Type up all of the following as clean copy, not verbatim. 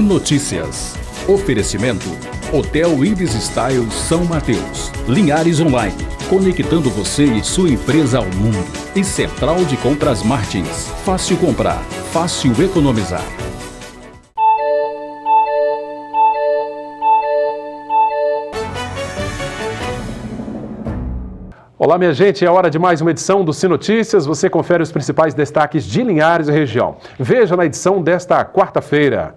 Notícias. Oferecimento: Hotel Ibis Style São Mateus. Linhares Online, conectando você e sua empresa ao mundo. E Central de Compras Martins. Fácil comprar, fácil economizar. Olá, minha gente, é hora de mais uma edição do Notícias. Você confere os principais destaques de Linhares e região. Veja na edição desta quarta-feira.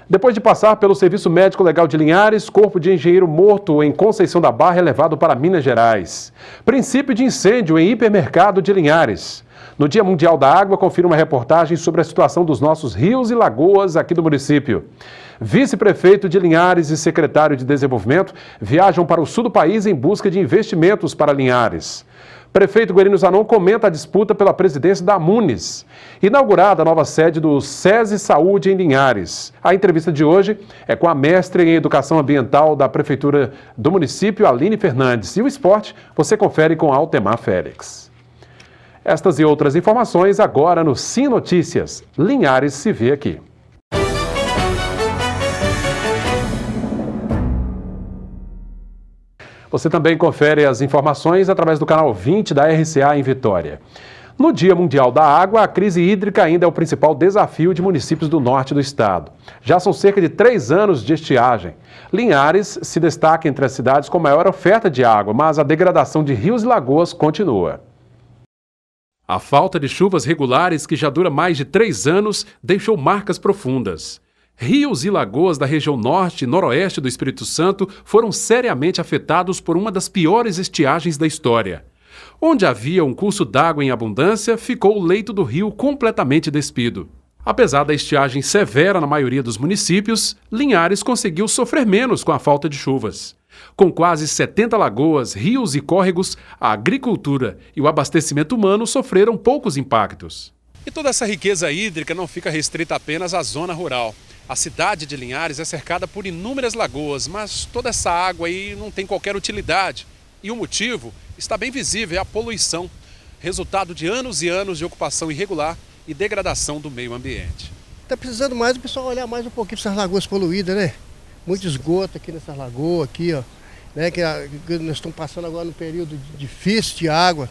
Depois de passar pelo Serviço Médico Legal de Linhares, corpo de engenheiro morto em Conceição da Barra é levado para Minas Gerais. Princípio de incêndio em hipermercado de Linhares. No Dia Mundial da Água, confira uma reportagem sobre a situação dos nossos rios e lagoas aqui do município. Vice-prefeito de Linhares e secretário de Desenvolvimento viajam para o sul do país em busca de investimentos para Linhares. Prefeito Guerino Zanon comenta a disputa pela presidência da Amunis. Inaugurada a nova sede do SESI Saúde em Linhares. A entrevista de hoje é com a mestre em Educação Ambiental da Prefeitura do município, Aline Fernandes. E o esporte você confere com Altemar Félix. Estas e outras informações agora no Notícias. Linhares se vê aqui. Você também confere as informações através do canal 20 da RCA em Vitória. No Dia Mundial da Água, a crise hídrica ainda é o principal desafio de municípios do norte do estado. Já são cerca de 3 anos de estiagem. Linhares se destaca entre as cidades com maior oferta de água, mas a degradação de rios e lagoas continua. A falta de chuvas regulares, que já dura mais de 3 anos, deixou marcas profundas. Rios e lagoas da região norte e noroeste do Espírito Santo foram seriamente afetados por uma das piores estiagens da história. Onde havia um curso d'água em abundância, ficou o leito do rio completamente despido. Apesar da estiagem severa na maioria dos municípios, Linhares conseguiu sofrer menos com a falta de chuvas. Com quase 70 lagoas, rios e córregos, a agricultura e o abastecimento humano sofreram poucos impactos. E toda essa riqueza hídrica não fica restrita apenas à zona rural. A cidade de Linhares é cercada por inúmeras lagoas, mas toda essa água aí não tem qualquer utilidade. E o motivo está bem visível, é a poluição, resultado de anos e anos de ocupação irregular e degradação do meio ambiente. Está precisando mais do pessoal olhar mais um pouquinho para essas lagoas poluídas, né? Muito esgoto aqui nessas lagoas, aqui, ó. Né? Que nós estamos passando agora num período difícil de água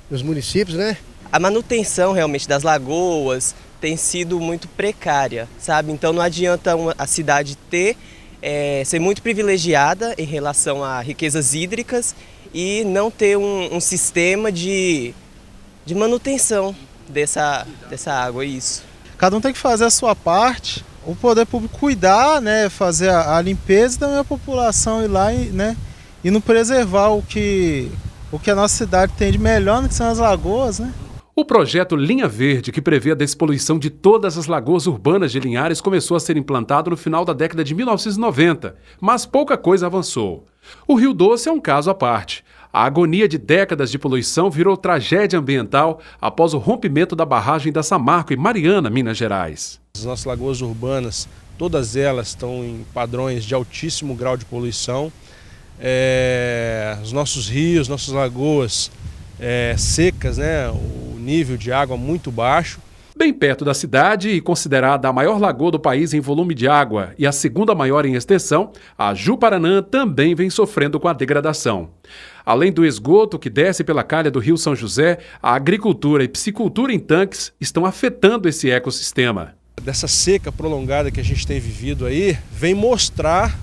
nos municípios, né? A manutenção realmente das lagoas tem sido muito precária, sabe? Então não adianta a cidade ser muito privilegiada em relação a riquezas hídricas e não ter um sistema de manutenção dessa água, isso. Cada um tem que fazer a sua parte, o poder público cuidar, né, fazer a limpeza e também a população ir lá e não preservar o que a nossa cidade tem de melhor, que são as lagoas, né? O projeto Linha Verde, que prevê a despoluição de todas as lagoas urbanas de Linhares, começou a ser implantado no final da década de 1990, mas pouca coisa avançou. O Rio Doce é um caso à parte. A agonia de décadas de poluição virou tragédia ambiental após o rompimento da barragem da Samarco em Mariana, Minas Gerais. As nossas lagoas urbanas, todas elas estão em padrões de altíssimo grau de poluição. Os nossos rios, nossas lagoas secas, né? O nível de água muito baixo. Bem perto da cidade e considerada a maior lagoa do país em volume de água e a segunda maior em extensão, a Juparanã também vem sofrendo com a degradação. Além do esgoto que desce pela calha do Rio São José, a agricultura e piscicultura em tanques estão afetando esse ecossistema. Dessa seca prolongada que a gente tem vivido aí, vem mostrar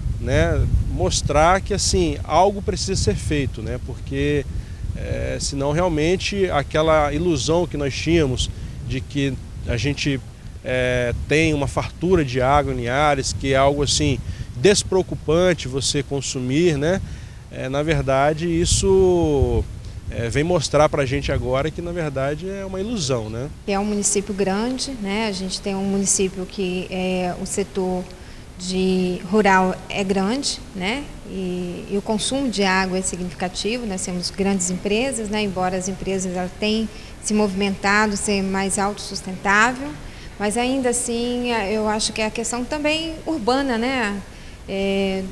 que assim, algo precisa ser feito, né? Porque senão realmente aquela ilusão que nós tínhamos de que a gente tem uma fartura de água em Linhares, que é algo assim despreocupante você consumir, né? Na verdade isso vem mostrar para a gente agora que na verdade é uma ilusão, né? É um município grande, né? A gente tem um município que o setor rural é grande, né? E o consumo de água é significativo. Nós temos grandes empresas, né? Embora as empresas elas tenham se movimentado, ser mais autossustentável, mas ainda assim eu acho que é a questão também urbana, né?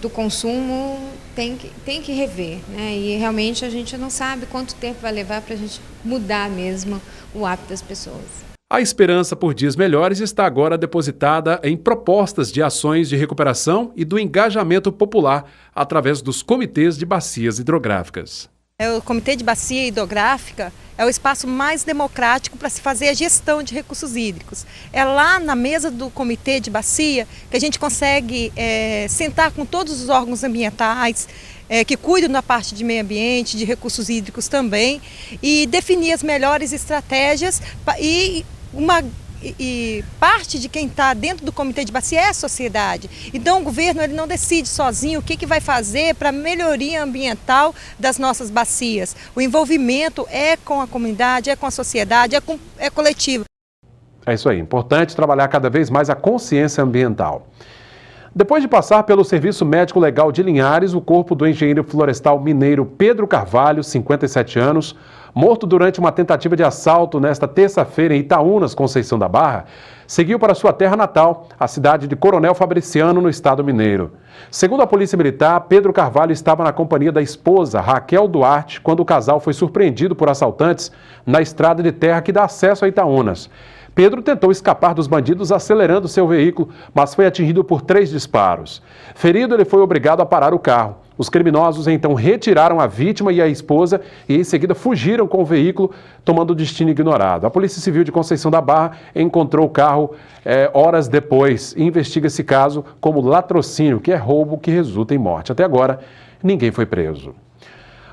Do consumo tem que rever, né? E realmente a gente não sabe quanto tempo vai levar para a gente mudar mesmo o hábito das pessoas. A esperança por dias melhores está agora depositada em propostas de ações de recuperação e do engajamento popular através dos comitês de bacias hidrográficas. O Comitê de Bacia Hidrográfica é o espaço mais democrático para se fazer a gestão de recursos hídricos. É lá na mesa do Comitê de Bacia que a gente consegue sentar com todos os órgãos ambientais, que cuidam da parte de meio ambiente, de recursos hídricos também, e definir as melhores estratégias e parte de quem está dentro do Comitê de Bacia é a sociedade. Então o governo ele não decide sozinho o que vai fazer para a melhoria ambiental das nossas bacias. O envolvimento é com a comunidade, é com a sociedade, é coletivo. É isso aí, importante trabalhar cada vez mais a consciência ambiental. Depois de passar pelo Serviço Médico Legal de Linhares, o corpo do engenheiro florestal mineiro Pedro Carvalho, 57 anos, morto durante uma tentativa de assalto nesta terça-feira em Itaúnas, Conceição da Barra, seguiu para sua terra natal, a cidade de Coronel Fabriciano, no estado mineiro. Segundo a Polícia Militar, Pedro Carvalho estava na companhia da esposa, Raquel Duarte, quando o casal foi surpreendido por assaltantes na estrada de terra que dá acesso a Itaúnas. Pedro tentou escapar dos bandidos acelerando seu veículo, mas foi atingido por 3 disparos. Ferido, ele foi obrigado a parar o carro. Os criminosos então retiraram a vítima e a esposa e em seguida fugiram com o veículo, tomando o destino ignorado. A Polícia Civil de Conceição da Barra encontrou o carro horas depois e investiga esse caso como latrocínio, que é roubo que resulta em morte. Até agora, ninguém foi preso.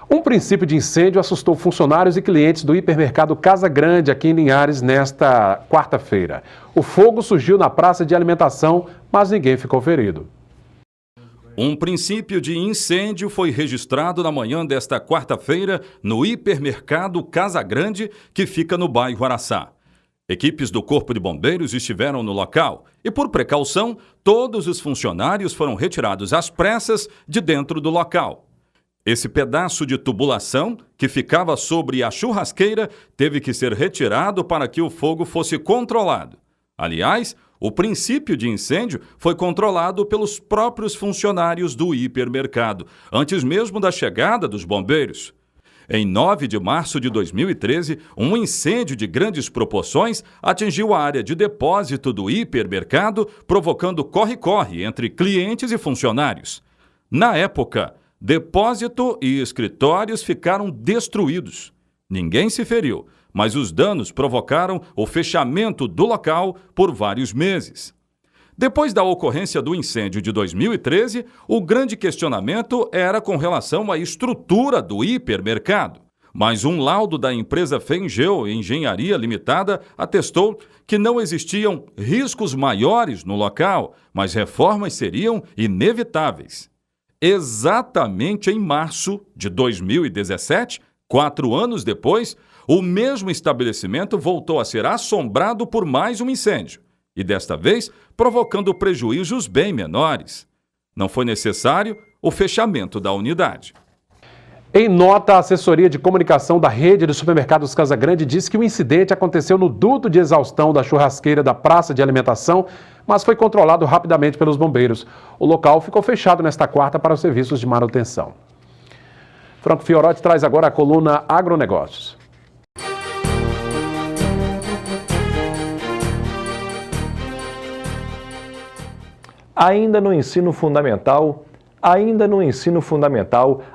Um princípio de incêndio assustou funcionários e clientes do hipermercado Casa Grande, aqui em Linhares, nesta quarta-feira. O fogo surgiu na praça de alimentação, mas ninguém ficou ferido. Um princípio de incêndio foi registrado na manhã desta quarta-feira no hipermercado Casa Grande, que fica no bairro Araçá. Equipes do Corpo de Bombeiros estiveram no local e, por precaução, todos os funcionários foram retirados às pressas de dentro do local. Esse pedaço de tubulação, que ficava sobre a churrasqueira, teve que ser retirado para que o fogo fosse controlado. Aliás, o princípio de incêndio foi controlado pelos próprios funcionários do hipermercado, antes mesmo da chegada dos bombeiros. Em 9 de março de 2013, um incêndio de grandes proporções atingiu a área de depósito do hipermercado, provocando corre-corre entre clientes e funcionários. Na época, depósito e escritórios ficaram destruídos. Ninguém se feriu, mas os danos provocaram o fechamento do local por vários meses. Depois da ocorrência do incêndio de 2013, o grande questionamento era com relação à estrutura do hipermercado. Mas um laudo da empresa Fengel Engenharia Limitada atestou que não existiam riscos maiores no local, mas reformas seriam inevitáveis. Exatamente em março de 2017, 4 anos depois, o mesmo estabelecimento voltou a ser assombrado por mais um incêndio, e desta vez provocando prejuízos bem menores. Não foi necessário o fechamento da unidade. Em nota, a assessoria de comunicação da rede de supermercados Casa Grande disse que o incidente aconteceu no duto de exaustão da churrasqueira da praça de alimentação, mas foi controlado rapidamente pelos bombeiros. O local ficou fechado nesta quarta para os serviços de manutenção. Franco Fiorotti traz agora a coluna Agronegócios. Ainda no ensino fundamental,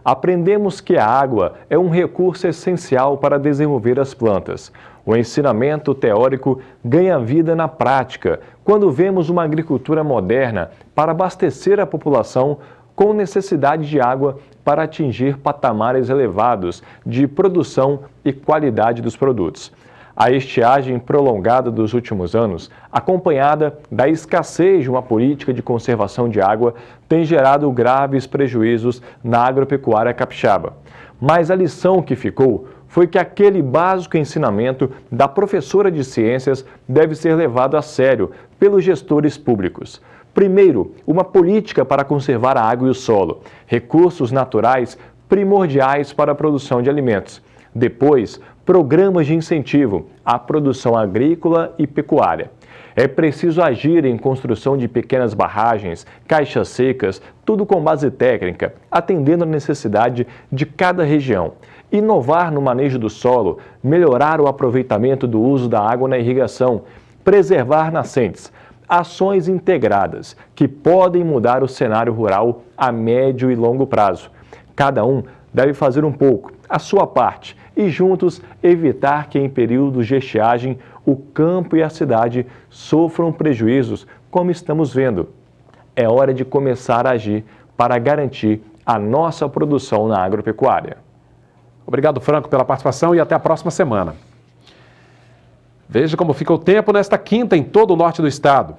aprendemos que a água é um recurso essencial para desenvolver as plantas. O ensinamento teórico ganha vida na prática, quando vemos uma agricultura moderna para abastecer a população com necessidade de água para atingir patamares elevados de produção e qualidade dos produtos. A estiagem prolongada dos últimos anos, acompanhada da escassez de uma política de conservação de água, tem gerado graves prejuízos na agropecuária capixaba. Mas a lição que ficou foi que aquele básico ensinamento da professora de ciências deve ser levado a sério pelos gestores públicos. Primeiro, uma política para conservar a água e o solo, recursos naturais primordiais para a produção de alimentos. Depois, programas de incentivo à produção agrícola e pecuária. É preciso agir em construção de pequenas barragens, caixas secas, tudo com base técnica, atendendo à necessidade de cada região. inovar no manejo do solo, melhorar o aproveitamento do uso da água na irrigação, preservar nascentes. Ações integradas que podem mudar o cenário rural a médio e longo prazo. Cada um deve fazer um pouco, a sua parte, e juntos evitar que em períodos de estiagem o campo e a cidade sofram prejuízos, como estamos vendo. É hora de começar a agir para garantir a nossa produção na agropecuária. Obrigado, Franco, pela participação e até a próxima semana. Veja como fica o tempo nesta quinta em todo o norte do estado.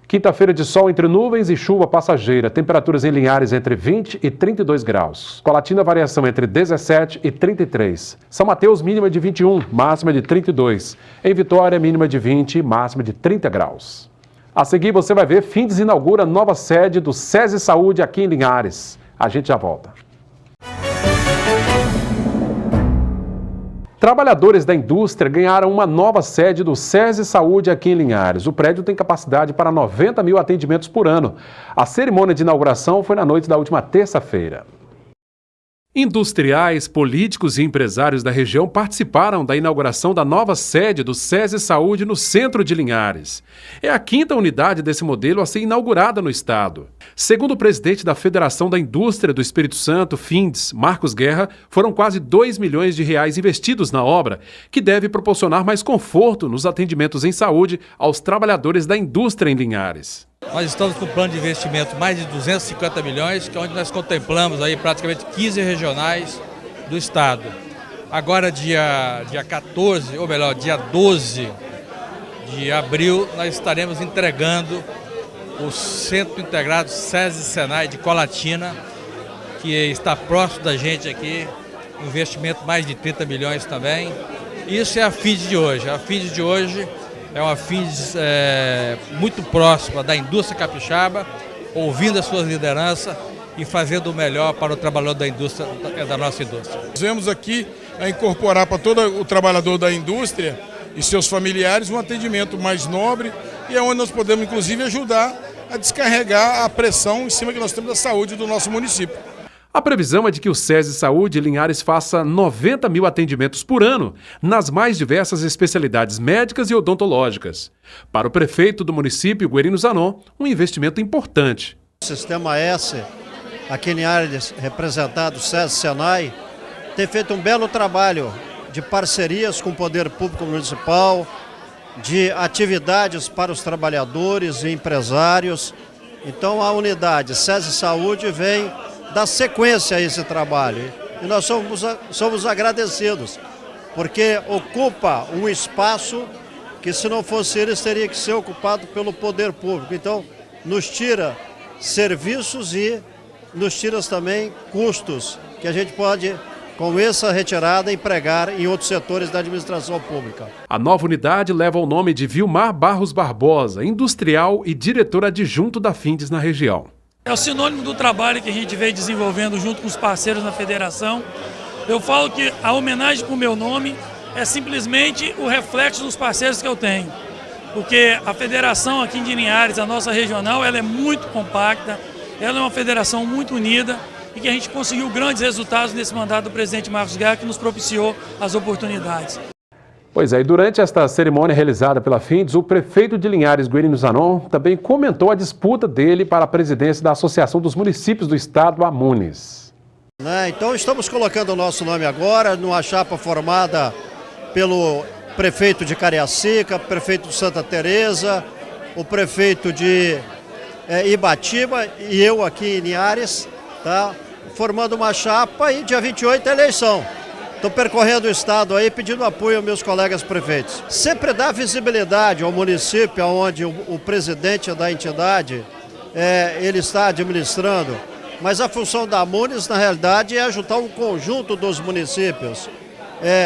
Quinta-feira de sol entre nuvens e chuva passageira. Temperaturas em Linhares entre 20 e 32 graus. Colatina, variação entre 17 e 33. São Mateus, mínima de 21, máxima de 32. Em Vitória, mínima de 20, máxima de 30 graus. A seguir, você vai ver, Findes inaugura nova sede do SESI Saúde aqui em Linhares. A gente já volta. Trabalhadores da indústria ganharam uma nova sede do SESI Saúde aqui em Linhares. O prédio tem capacidade para 90 mil atendimentos por ano. A cerimônia de inauguração foi na noite da última terça-feira. Industriais, políticos e empresários da região participaram da inauguração da nova sede do SESI Saúde no centro de Linhares. É a quinta unidade desse modelo a ser inaugurada no estado. Segundo o presidente da Federação da Indústria do Espírito Santo, Findes, Marcos Guerra, foram quase 2 milhões de reais investidos na obra, que deve proporcionar mais conforto nos atendimentos em saúde aos trabalhadores da indústria em Linhares. Nós estamos com um plano de investimento mais de 250 milhões, que é onde nós contemplamos aí praticamente 15 regionais do estado. Agora, dia 14, ou melhor, dia 12 de abril, nós estaremos entregando o Centro Integrado SESI Senai de Colatina, que está próximo da gente aqui, investimento mais de 30 milhões também. Isso é a Findes de hoje. A Findes de hoje é uma Findes muito próxima da indústria capixaba, ouvindo as suas lideranças e fazendo o melhor para o trabalhador da indústria, da nossa indústria. Nós viemos aqui a incorporar para todo o trabalhador da indústria e seus familiares um atendimento mais nobre e é onde nós podemos, inclusive, ajudar a descarregar a pressão em cima que nós temos da saúde do nosso município. A previsão é de que o SESI Saúde Linhares faça 90 mil atendimentos por ano nas mais diversas especialidades médicas e odontológicas. Para o prefeito do município, Guerino Zanon, um investimento importante. O Sistema S, aqui em Linhares, representado o SESI Senai, tem feito um belo trabalho de parcerias com o poder público municipal, de atividades para os trabalhadores e empresários. Então a unidade SESI Saúde vem dar sequência a esse trabalho. E nós somos agradecidos, porque ocupa um espaço que, se não fosse eles, teria que ser ocupado pelo poder público. Então, nos tira serviços e nos tira também custos que a gente pode, com essa retirada, empregar em outros setores da administração pública. A nova unidade leva o nome de Vilmar Barros Barbosa, industrial e diretor adjunto da Findes na região. É o sinônimo do trabalho que a gente vem desenvolvendo junto com os parceiros na federação. Eu falo que a homenagem para o meu nome é simplesmente o reflexo dos parceiros que eu tenho. Porque a federação aqui de Linhares, a nossa regional, ela é muito compacta, ela é uma federação muito unida e que a gente conseguiu grandes resultados nesse mandato do presidente Marcos Guerra, que nos propiciou as oportunidades. Pois é, e durante esta cerimônia realizada pela Findes, o prefeito de Linhares, Guerino Zanon, também comentou a disputa dele para a presidência da Associação dos Municípios do Estado, a Munes. Então estamos colocando o nosso nome agora numa chapa formada pelo prefeito de Cariacica, prefeito de Santa Teresa, o prefeito de Ibatiba e eu aqui em Linhares, tá? Formando uma chapa e dia 28 é eleição. Estou percorrendo o estado aí pedindo apoio aos meus colegas prefeitos. Sempre dá visibilidade ao município onde o presidente da entidade ele está administrando, mas a função da Munes, na realidade, é ajudar o conjunto dos municípios,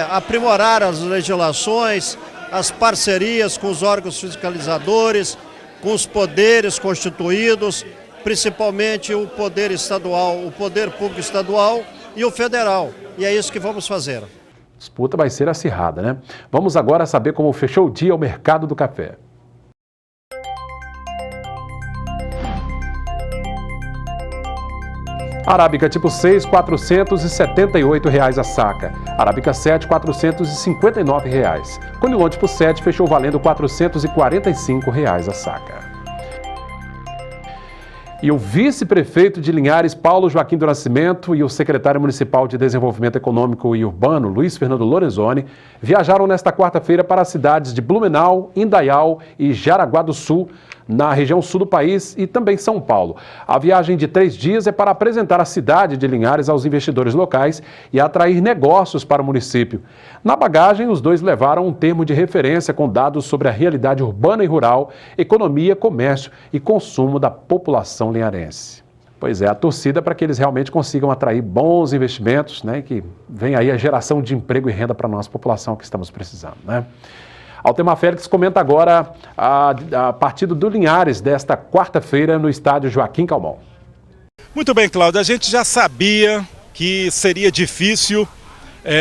aprimorar as legislações, as parcerias com os órgãos fiscalizadores, com os poderes constituídos, principalmente o poder estadual, o poder público estadual e o federal. E é isso que vamos fazer. A disputa vai ser acirrada, né? Vamos agora saber como fechou o dia o mercado do café. Arábica tipo 6, R$ 478 a saca. Arábica 7, R$ 459. Conilon tipo 7 fechou valendo R$ 445 a saca. E o vice-prefeito de Linhares, Paulo Joaquim do Nascimento, e o secretário municipal de Desenvolvimento Econômico e Urbano, Luiz Fernando Lorenzoni, viajaram nesta quarta-feira para as cidades de Blumenau, Indaial e Jaraguá do Sul, na região sul do país, e também São Paulo. A viagem de 3 dias é para apresentar a cidade de Linhares aos investidores locais e atrair negócios para o município. Na bagagem, os dois levaram um termo de referência com dados sobre a realidade urbana e rural, economia, comércio e consumo da população linharense. Pois é, a torcida para que eles realmente consigam atrair bons investimentos, né, que venha aí a geração de emprego e renda para a nossa população que estamos precisando, né? Altemar Félix comenta agora a partida do Linhares desta quarta-feira no estádio Joaquim Calmon. Muito bem, Cláudio, a gente já sabia que seria difícil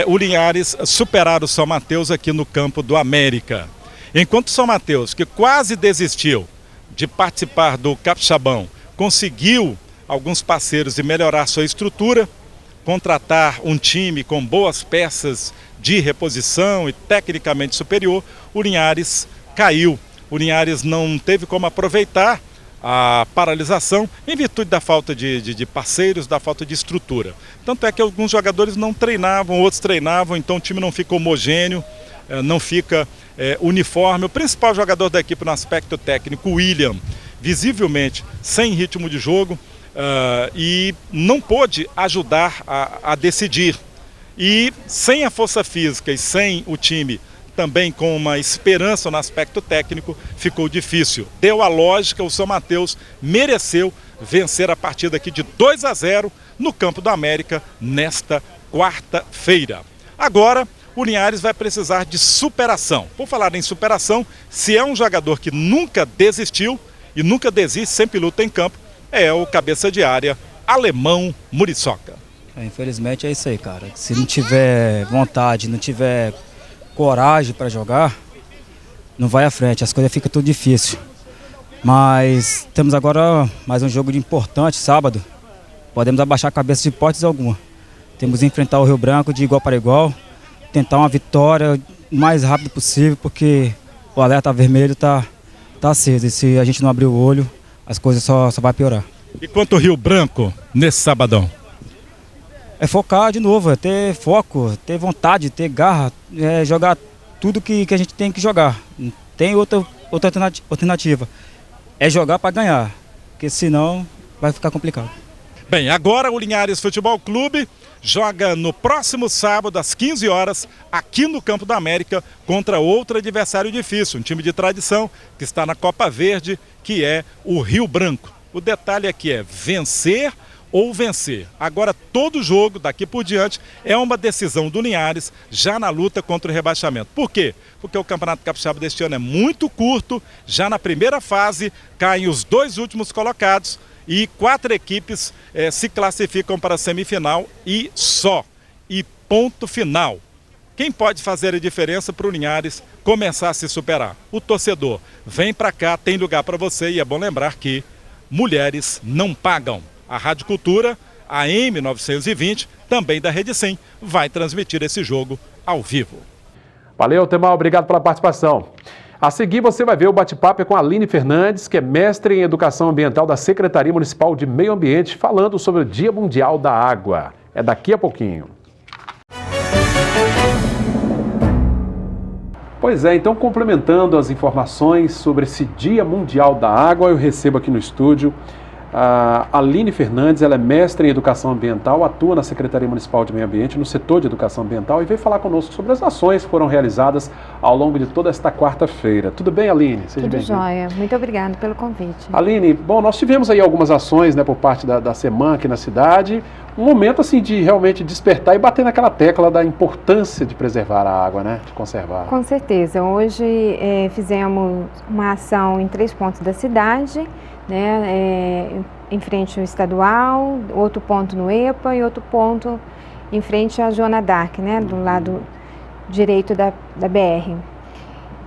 o Linhares superar o São Mateus aqui no campo do América. Enquanto o São Mateus, que quase desistiu de participar do Capixabão, conseguiu alguns parceiros e melhorar sua estrutura, contratar um time com boas peças de reposição e tecnicamente superior, o Linhares caiu. O Linhares não teve como aproveitar a paralisação em virtude da falta de parceiros, da falta de estrutura. Tanto é que alguns jogadores não treinavam, outros treinavam, então o time não fica homogêneo, não fica uniforme. O principal jogador da equipe no aspecto técnico, o William, visivelmente sem ritmo de jogo, e não pôde ajudar a decidir. E sem a força física e sem o time também com uma esperança no aspecto técnico, ficou difícil. Deu a lógica, o São Mateus mereceu vencer a partida aqui de 2-0 no campo do América nesta quarta-feira. Agora, o Linhares vai precisar de superação. Por falar em superação, se é um jogador que nunca desistiu e nunca desiste, sempre luta em campo, é o cabeça de área, Alemão Muriçoca. Infelizmente é isso aí, cara. Se não tiver vontade, não tiver coragem para jogar, não vai à frente, as coisas ficam tudo difícil. Mas temos agora mais um jogo importante, sábado. Podemos abaixar a cabeça de hipótese alguma. Temos que enfrentar o Rio Branco de igual para igual, tentar uma vitória o mais rápido possível, porque o alerta vermelho tá aceso. E se a gente não abrir o olho, as coisas só vai piorar. E quanto ao Rio Branco nesse sabadão? É focar de novo, é ter foco, ter vontade, ter garra, jogar tudo que a gente tem que jogar. Não tem outra alternativa. É jogar para ganhar, porque senão vai ficar complicado. Bem, agora o Linhares Futebol Clube joga no próximo sábado, às 15 horas, aqui no Campo da América, contra outro adversário difícil, um time de tradição que está na Copa Verde, que é o Rio Branco. O detalhe aqui é vencer ou vencer. Agora todo jogo daqui por diante é uma decisão do Linhares já na luta contra o rebaixamento. Por quê? Porque o Campeonato Capixaba deste ano é muito curto, já na primeira fase caem os 2 últimos colocados e 4 equipes se classificam para a semifinal e só. E ponto final. Quem pode fazer a diferença para o Linhares começar a se superar? O torcedor. Vem para cá, tem lugar para você e é bom lembrar que mulheres não pagam. A Rádio Cultura, a M920, também da Rede Sim, vai transmitir esse jogo ao vivo. Valeu, Temal, obrigado pela participação. A seguir você vai ver o bate-papo com a Aline Fernandes, que é mestre em Educação Ambiental da Secretaria Municipal de Meio Ambiente, falando sobre o Dia Mundial da Água. É daqui a pouquinho. Pois é, então complementando as informações sobre esse Dia Mundial da Água, eu recebo aqui no estúdio a Aline Fernandes. Ela é mestre em Educação Ambiental, atua na Secretaria Municipal de Meio Ambiente, no setor de Educação Ambiental, e veio falar conosco sobre as ações que foram realizadas ao longo de toda esta quarta-feira. Tudo bem, Aline? Seja tudo jóia. Muito obrigada pelo convite. Aline, bom, nós tivemos aí algumas ações, né, por parte da SEMAN aqui na cidade, um momento assim de realmente despertar e bater naquela tecla da importância de preservar a água, né, de conservar. Com certeza. Hoje fizemos uma ação em 3 pontos da cidade, né, em frente ao estadual, outro ponto no EPA e outro ponto em frente à Joana d'Arc, né, do lado direito da BR.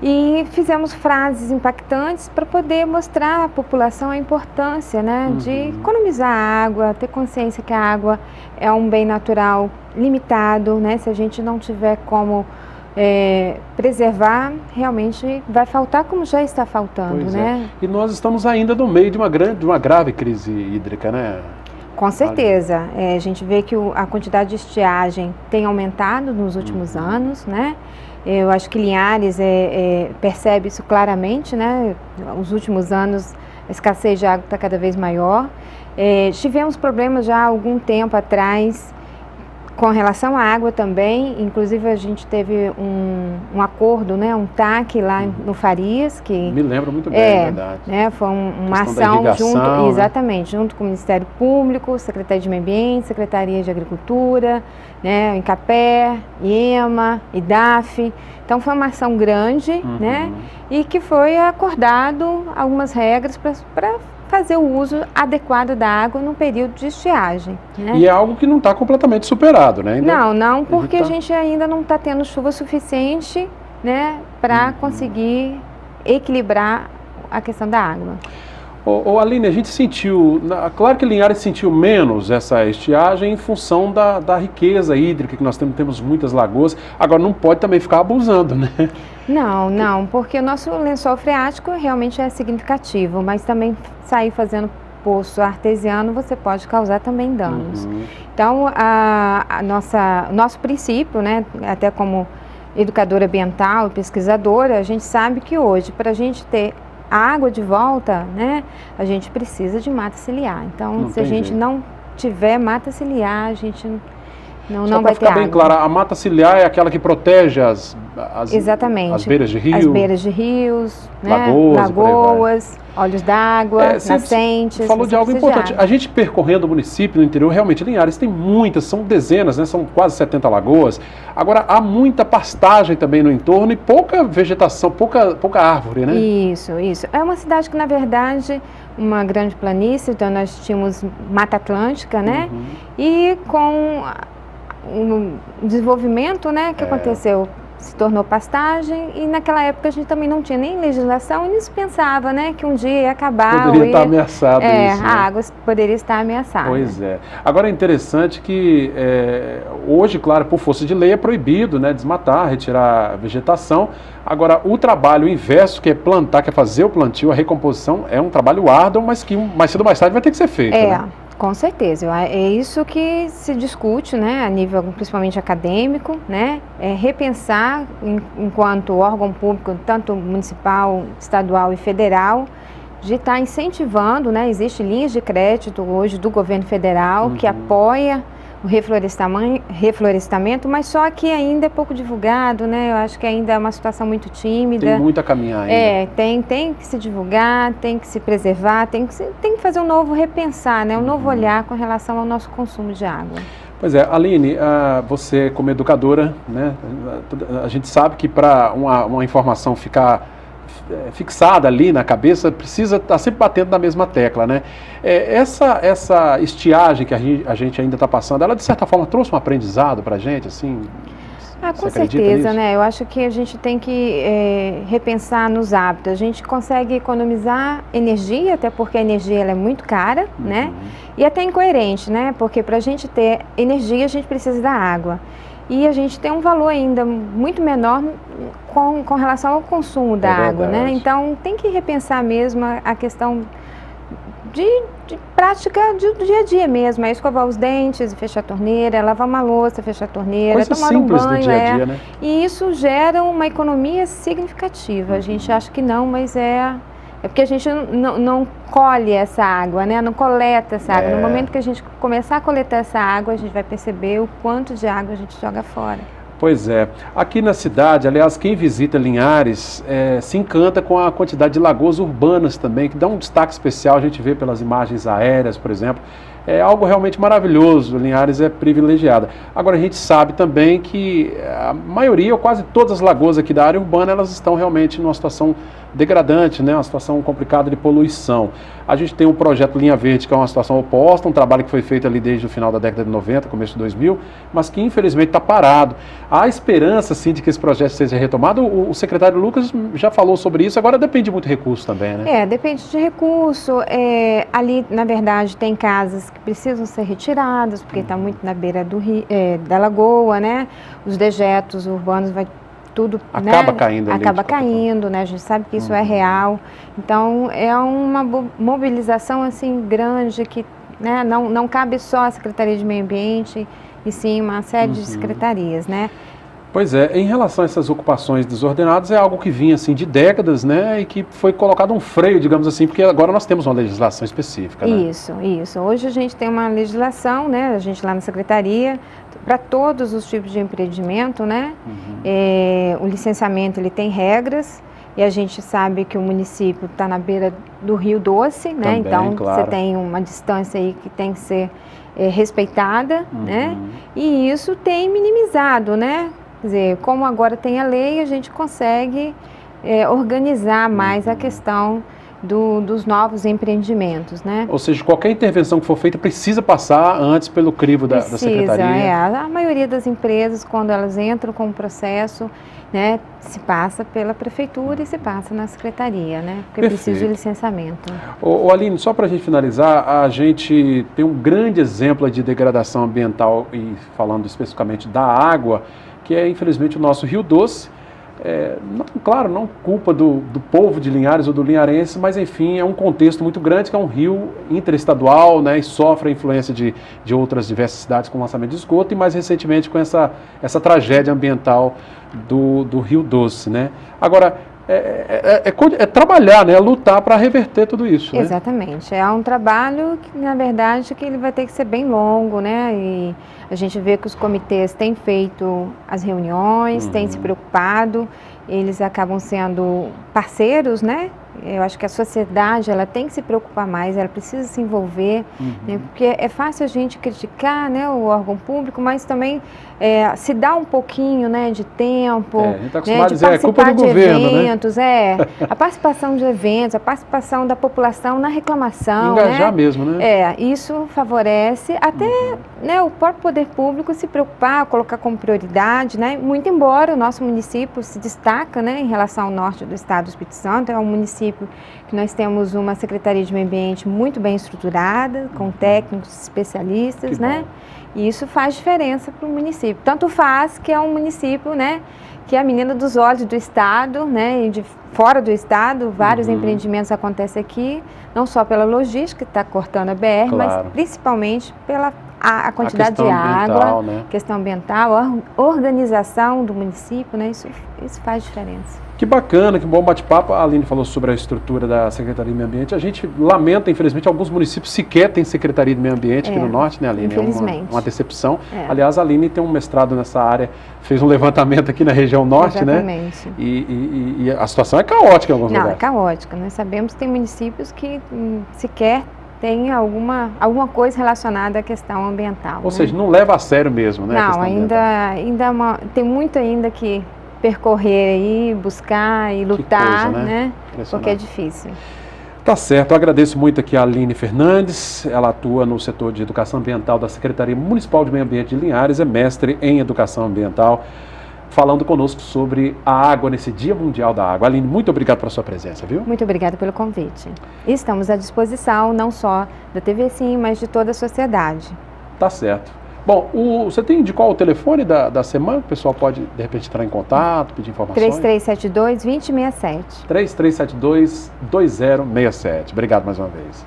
E fizemos frases impactantes para poder mostrar à população a importância, né, de economizar a água, ter consciência que a água é um bem natural limitado, né, se a gente não tiver como preservar, realmente vai faltar, como já está faltando, Pois né? E nós estamos ainda no meio de uma grave crise hídrica, né? Com certeza. A gente vê que a quantidade de estiagem tem aumentado nos últimos anos, né? Eu acho que Linhares percebe isso claramente, né? Nos últimos anos a escassez de água está cada vez maior. Tivemos problemas já há algum tempo atrás com relação à água também, inclusive a gente teve um acordo, né, um TAC lá no Farias, que... Me lembro muito bem, é verdade. Né, foi uma ação junto, exatamente, junto com o Ministério Público, Secretaria de Meio Ambiente, Secretaria de Agricultura, né, Incapé, IEMA, IDAF. Então foi uma ação grande, né, e que foi acordado algumas regras para fazer o uso adequado da água no período de estiagem. Né? E é algo que não está completamente superado, né? Não, porque a gente ainda não está tendo chuva suficiente, né, para conseguir equilibrar a questão da água. Aline, a gente sentiu, claro que Linhares sentiu menos essa estiagem em função da riqueza hídrica, que nós temos muitas lagoas, agora não pode também ficar abusando, né? Não, porque o nosso lençol freático realmente é significativo, mas também sair fazendo poço artesiano você pode causar também danos. Então, nosso princípio, né, até como educadora ambiental e pesquisadora, a gente sabe que hoje, para a gente ter a água de volta, né, a gente precisa de mata ciliar. Então, se a gente não tiver mata ciliar, a gente não vai ter água. Só para ficar bem claro, a mata ciliar é aquela que protege Exatamente. As beiras de rio? As beiras de rios, né, lagoas, olhos d'água, nascentes. Falou de algo importante. A gente percorrendo o município, no interior, realmente, Linhares tem muitas, são dezenas, né, são quase 70 lagoas. Agora, há muita pastagem também no entorno e pouca vegetação, pouca árvore, né? Isso. É uma cidade que, na verdade, uma grande planície, então nós tínhamos Mata Atlântica, né? E com o desenvolvimento, né, que aconteceu, se tornou pastagem, e naquela época a gente também não tinha nem legislação e nem se pensava, né, que um dia ia acabar. Poderia estar ameaçado isso, né? A água poderia estar ameaçada. Pois é. Agora é interessante que hoje, claro, por força de lei é proibido, né, desmatar, retirar a vegetação. Agora, o trabalho inverso, que é plantar, que é fazer o plantio, a recomposição, é um trabalho árduo, mas que mais cedo ou mais tarde vai ter que ser feito, né? Com certeza, é isso que se discute, né, a nível principalmente acadêmico, né, repensar enquanto órgão público, tanto municipal, estadual e federal, de estar incentivando, né, existem linhas de crédito hoje do governo federal que apoia o reflorestamento, mas só que ainda é pouco divulgado, né? Eu acho que ainda é uma situação muito tímida. Tem muito a caminhar ainda. Tem que se divulgar, tem que se preservar, tem que fazer um novo repensar, né? Um novo olhar com relação ao nosso consumo de água. Pois é, Aline, você como educadora, né? A gente sabe que para uma informação ficar fixada ali na cabeça, precisa estar sempre batendo na mesma tecla, né? Essa estiagem que a gente ainda está passando, ela de certa forma trouxe um aprendizado para a gente, assim? Com certeza, né? Eu acho que a gente tem que repensar nos hábitos. A gente consegue economizar energia, até porque a energia ela é muito cara, né? E até incoerente, né? Porque para a gente ter energia, a gente precisa da água. E a gente tem um valor ainda muito menor com relação ao consumo da água, né? Então tem que repensar mesmo a questão de prática do dia a dia mesmo, é escovar os dentes, fechar a torneira, lavar uma louça, fechar a torneira, tomar um banho, do dia a dia, né? E isso gera uma economia significativa. A gente acha que não, mas é porque a gente não colhe essa água, né? Não coleta essa água. No momento que a gente começar a coletar essa água, a gente vai perceber o quanto de água a gente joga fora. Pois é. Aqui na cidade, aliás, quem visita Linhares se encanta com a quantidade de lagoas urbanas também, que dá um destaque especial, a gente vê pelas imagens aéreas, por exemplo. É algo realmente maravilhoso, Linhares é privilegiada. Agora, a gente sabe também que a maioria, ou quase todas as lagoas aqui da área urbana, elas estão realmente numa situação degradante, né? Uma situação complicada de poluição. A gente tem um projeto Linha Verde, que é uma situação oposta, um trabalho que foi feito ali desde o final da década de 90, começo de 2000, mas que infelizmente está parado. Há esperança, sim, de que esse projeto seja retomado. O secretário Lucas já falou sobre isso, agora depende muito de recurso também, né? Depende de recurso. Ali, na verdade, tem casas que precisam ser retiradas, porque está muito na beira do rio, da lagoa, né? Os dejetos urbanos tudo acaba caindo ali, acaba caindo, né? A gente sabe que isso é real. Então é uma mobilização assim grande que, né, não cabe só a Secretaria de Meio Ambiente e sim uma série de secretarias, né? Pois é, em relação a essas ocupações desordenadas, é algo que vinha assim de décadas, né, e que foi colocado um freio, digamos assim, porque agora nós temos uma legislação específica, né? Isso. Hoje a gente tem uma legislação, né, a gente lá na Secretaria, para todos os tipos de empreendimento, né? O licenciamento, ele tem regras, e a gente sabe que o município está na beira do Rio Doce, né? Também, então claro, você tem uma distância aí que tem que ser respeitada, né? E isso tem minimizado, né? Quer dizer, como agora tem a lei, a gente consegue organizar mais a questão dos novos empreendimentos, né? Ou seja, qualquer intervenção que for feita precisa passar antes pelo crivo da Secretaria. A maioria das empresas, quando elas entram com o processo, né, se passa pela Prefeitura e se passa na Secretaria, né? Porque precisa de licenciamento. Aline, só para a gente finalizar, a gente tem um grande exemplo de degradação ambiental, e falando especificamente da água, que é infelizmente o nosso Rio Doce. Claro, não culpa do povo de Linhares ou do linharense, mas enfim, é um contexto muito grande, que é um rio interestadual, né, e sofre a influência de outras diversas cidades com lançamento de esgoto, e mais recentemente com essa tragédia ambiental do Rio Doce, né? Agora, é trabalhar, né, lutar para reverter tudo isso, né? Exatamente, é um trabalho que, na verdade, que ele vai ter que ser bem longo, né? E a gente vê que os comitês têm feito as reuniões, têm se preocupado, eles acabam sendo parceiros, né? Eu acho que a sociedade, ela tem que se preocupar mais, ela precisa se envolver, né? Porque é fácil a gente criticar, né, o órgão público, mas também se dá um pouquinho, né, de tempo, a gente tá acostumado né, a dizer, é culpa do governo, eventos, a participação de eventos, a participação da população na reclamação, engajar, né? Mesmo, né? Isso favorece até, né, o próprio poder público se preocupar, colocar como prioridade, né? Muito embora o nosso município se destaca, né, em relação ao norte do estado do Espírito Santo, é um município que nós temos uma Secretaria de Meio Ambiente muito bem estruturada, com técnicos especialistas, né? E isso faz diferença para o município. Tanto faz que é um município, né, que é a menina dos olhos do estado, né, e de fora do estado, vários empreendimentos acontecem aqui, não só pela logística, que está cortando a BR, mas principalmente pela a quantidade de água, né? Questão ambiental, a organização do município, né? Isso faz diferença. Que bacana, que bom bate-papo. A Aline falou sobre a estrutura da Secretaria de Meio Ambiente. A gente lamenta, infelizmente, alguns municípios sequer têm Secretaria de Meio Ambiente aqui no Norte, né, Aline? Infelizmente. É uma decepção. Aliás, a Aline tem um mestrado nessa área, fez um levantamento aqui na região Norte, né? E a situação é caótica em alguns lugares. Não, é caótica. Nós sabemos que tem municípios que sequer tem alguma coisa relacionada à questão ambiental. Ou seja, não leva a sério mesmo, né? Não, ainda tem muito ainda que percorrer aí, buscar e lutar, coisa, né? Porque é difícil. Tá certo, eu agradeço muito aqui a Aline Fernandes, ela atua no setor de educação ambiental da Secretaria Municipal de Meio Ambiente de Linhares, é mestre em educação ambiental, falando conosco sobre a água nesse Dia Mundial da Água. Aline, muito obrigado pela sua presença, viu? Muito obrigada pelo convite. Estamos à disposição, não só da TV Sim, mas de toda a sociedade. Tá certo. Bom, você tem de qual o telefone da semana? O pessoal pode, de repente, entrar em contato, pedir informações? 3372-2067. 3372-2067. Obrigado mais uma vez.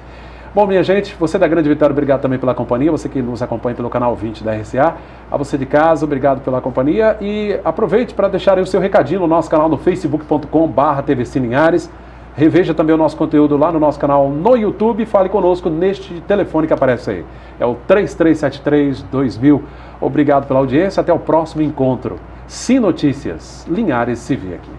Bom, minha gente, você da Grande Vitória, obrigado também pela companhia, você que nos acompanha pelo canal 20 da RCA, a você de casa, obrigado pela companhia e aproveite para deixar aí o seu recadinho no nosso canal no facebook.com/tvcinlinhares. Reveja também o nosso conteúdo lá no nosso canal no YouTube e fale conosco neste telefone que aparece aí. É o 3373-2000. Obrigado pela audiência, até o próximo encontro. Sim Notícias, Linhares se vê aqui.